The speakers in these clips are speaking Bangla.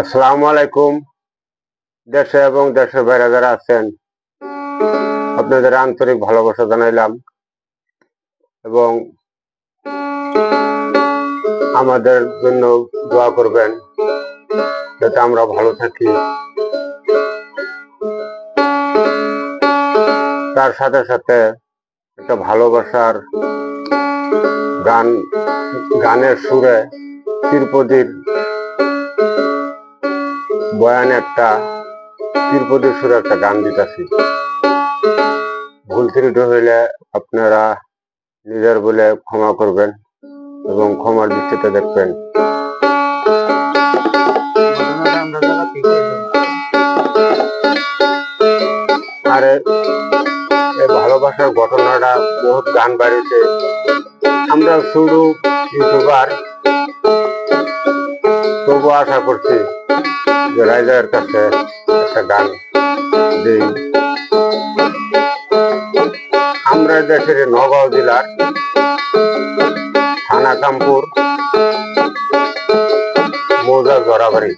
আসসালামু আলাইকুম। দেশে এবং দেশের বাইরে যারা আছেন আপনাদের আন্তরিক ভালোবাসা জানাইলাম এবং আমাদের জন্য দোয়া করবেন যাতে আমরা ভালো থাকি। তার সাথে সাথে একটা ভালোবাসার গানের সুরে তিরুপতির বয়ান একটা তিরুপতির সুরে একটা গান দিতেছি। ভুল ত্রুটি হইলে আপনারা নিজের বলে ক্ষমা করবেন এবং ক্ষমার দৃষ্টিতে দেখবেন। আরে এই ভালোবাসার ঘটনাটা বহুত গান বাড়িতে, আমরা শুরু ইউটিউবার, তবু আশা করছি যে রাইজার কাছে একটা গান দিই। আমরা দেশের নগাঁও জেলার থানা কামপুর মৌজা জরাবাড়ি।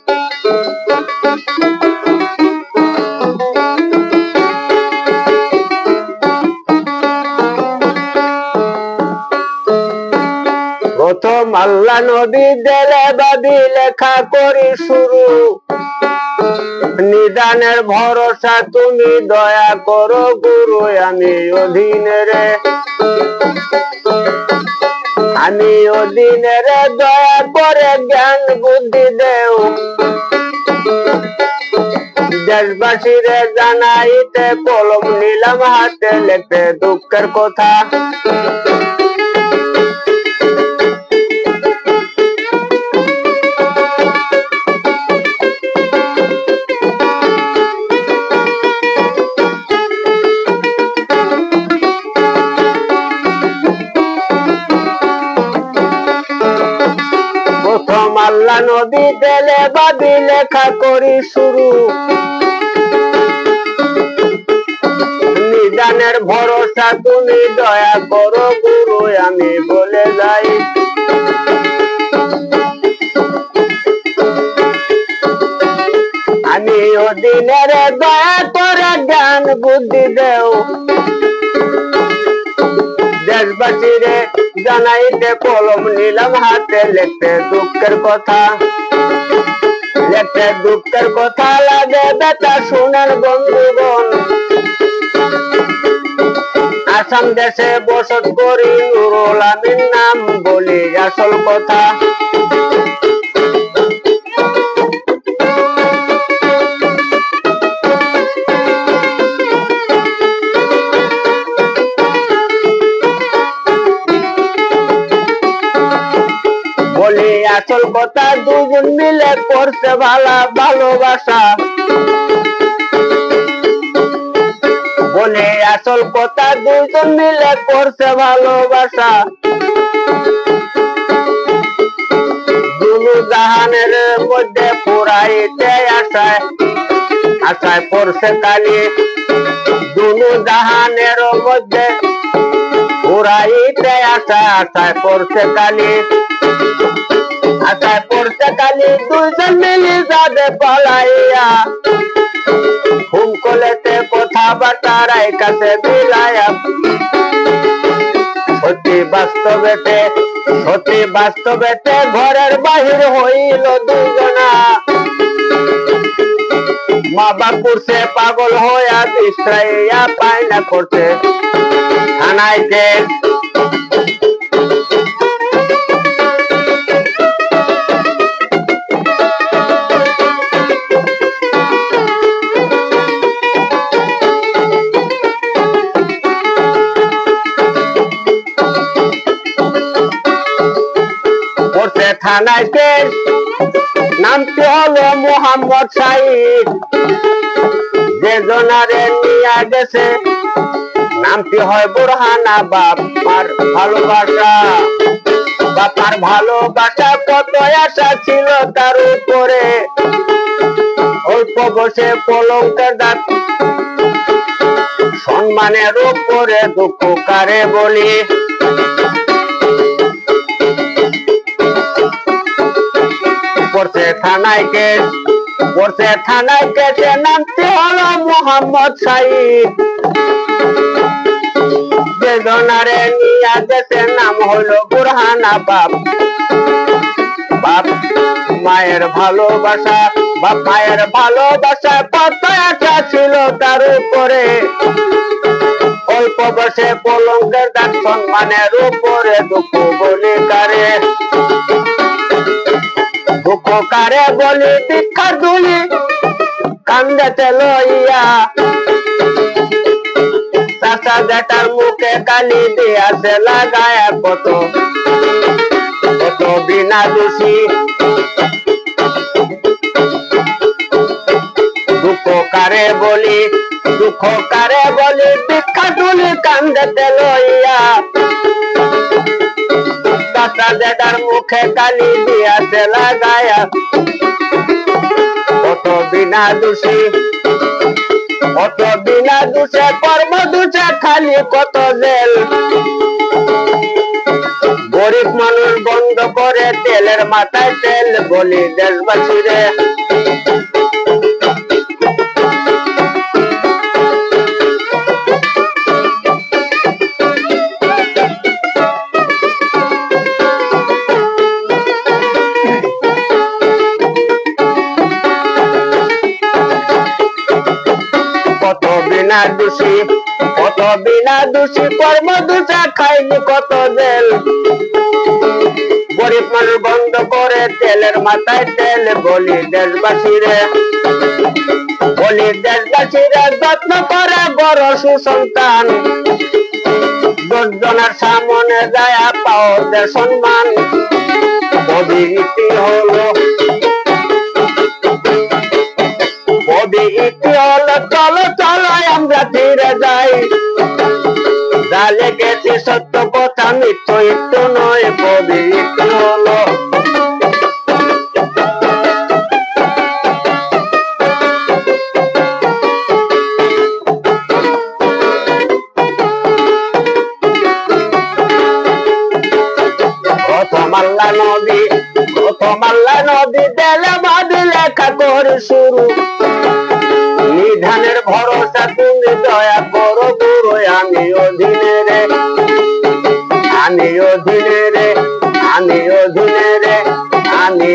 প্রথম আল্লাহ নবী দেলে বাদি লেখা করি শুরু, নিদানের ভরসা তুমি দয়া করো গুরু। আমি অধীনের দয়া করে জ্ঞান বুদ্ধি দেও, দেশবাসীরে জানাইতে কলম নিলাম হাতে, লেখতে দুঃখের কথা। প্রথম আল্লাহ নবী দেলে বাদি লেখা করি শুরু, নিদানের ভরসা তুমি দয়া করো গুরু। আমি বলে যাই আমি অধীনের দয়া করে জ্ঞান বুদ্ধি দেও, দেশবাসীরে জানাইতে কলম নিলাম হাতে, লেখতে দুঃখের কথা। লেখতে দুঃখের কথা লাগে বেটা শুনেন বন্ধুগণ, আসাম দেশে বসত করি নুরুল আমিন নাম বলি আসল কথা। বলি আসল কথা, দুজন মিলে করছে ভালোবাসা। বলি আসল কথা, দুজন মিলে করছে ভালোবাসা। দুনু জাহানের মধ্যে পুরাইতে আশায় আশায় পড়ছে কালি। দুনু জাহানের মধ্যে পুরাইতে আশায় আশায় পড়ছে কালি। আশায় পড়ছে কালি দুজন মিলি যাবে পলাইয়া, ফোন কলেতে কথাবার্তার কাছে বিলায়া। সত্যি বাস্তবেতে ঘরের বাহির হইল দুজনা, মা বাপ করছে পাগল হইয়া বিশ্রাইয়া পায় না করছে থানায় কেস। থানায় কেস, নামটি হলো মোহাম্মদ সাইদ, যে জনারে নিয়ে গেছে নামটি হয় বুরহানা। বাপার ভালোবাসা কত আশা ছিল তার উপরে, অল্প বসে কলঙ্কের দাঁত সম্মানের উপরে দুঃখ কারে বলি। থানায় কেস পড়ছে থানায় কেসে, নামটি হলো মোহাম্মদ সাইদ। বেদনারে নিয়া গেছে, নাম হলো বুরহানা বাপ। বাপ মায়ের ভালোবাসা, বাপ মায়ের ভালোবাসা কত আশা ছিল তার উপরে। অল্প বসে কলঙ্কের দাগ সম্মানের উপরে দুঃখ বলি কারে, দুঃখ কারে বলি ভিক্ষার দুলি কান্দেতে লইয়া। চাচা জেঠার মুখে কালি দিয়াছে লাগায়া কত, কত বিনা দোষী। দুঃখ কারে বলি, দুঃখ কারে বলি ভিক্ষা তুলি কান্দেতে লইয়া। চাচা জেঠার মুখে কালি দিয়াছে লাগায়া কত বিনা দোষী, কত বিনা দোষে কর্ম দোষে খালি কত জেল। গরিব মানুষ বন্ধ করে তেলের মাথায় তেল, বলি দেশবাসীরে কত বিনা দোষী, কত বিনা দোষী কর্ম দোষে খাইনি কত জেল। গরিব মানুষ বন্ধ করে তেলের মাথায় তেল, বলি দেশবাসীরে, বলি দেশবাসীরে যত্ন করে বড় সুসন্তান। 10 জনের সামনে যায় পাও যে সম্মান। অভিনীতি হলো, অভিনীতি হলো চলো চলো আমরা ফিরে যাই। যা লেগেছে সত্য কথা মিথ্য একটু নয়, অভিনীতি হলো। প্রথম আল্লাহ নবী, প্রথম আল্লাহ নবী দেলে বাদী লেখা করে শুরু। নিধানের ভরসা তুমি দয়া করো গুরু, আমি অধীনে রে, আমি অধীনে রে, আমি অধীনে রে, আমি